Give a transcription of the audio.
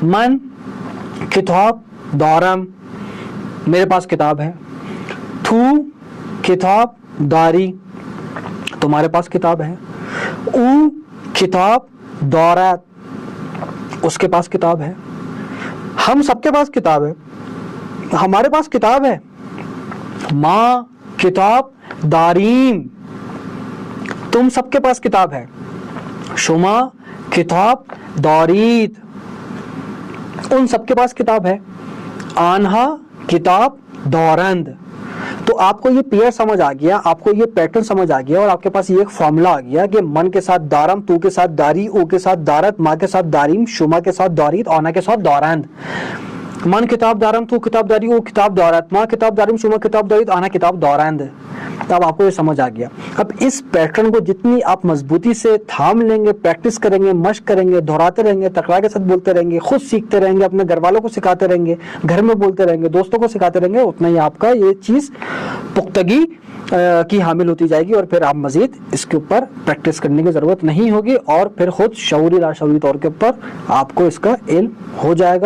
من کتاب دارم، میرے پاس کتاب ہے. تو کتاب داری، تمہارے پاس کتاب ہے. او کتاب دارد، اس کے پاس کتاب ہے. ہم سب کے پاس کتاب ہے، ہمارے پاس کتاب ہے. ما کتاب داریم، تم سب کے پاس کتاب ہے. شما کتاب دارید، ان سب کے پاس کتاب ہے. آنہا کتاب دارند. تو آپ کو یہ پیئر سمجھ آ گیا، آپ کو یہ پیٹرن سمجھ آ گیا، اور آپ کے پاس یہ ایک فارمولا آ گیا کہ من کے ساتھ دارم، تو کے ساتھ داری، او کے ساتھ دارت، ما کے ساتھ داریم، شما کے ساتھ دارید، آنا کے ساتھ دارند. من کتاب دارم، تو کتاب داری، او کتاب دارت، ما کتاب داریم، شما کتاب دارید، آنا کتاب دارند. اب آپ کو یہ سمجھ آ گیا. اب اس پیٹرن کو جتنی آپ مضبوطی سے تھام لیں گے، پریکٹس کریں گے، مشق کریں گے، دہراتے رہیں گے، تکرار کے ساتھ بولتے رہیں گے، خود سیکھتے رہیں گے، اپنے گھر والوں کو سکھاتے رہیں گے، گھر میں بولتے رہیں گے، دوستوں کو سکھاتے رہیں گے، اتنا ہی آپ کا یہ چیز پختگی کی حامل ہوتی جائے گی، اور پھر آپ مزید اس کے اوپر پریکٹس کرنے کی ضرورت نہیں ہوگی، اور پھر خود شعوری لاشعوری طور کے اوپر آپ کو اس کا علم ہو جائے گا.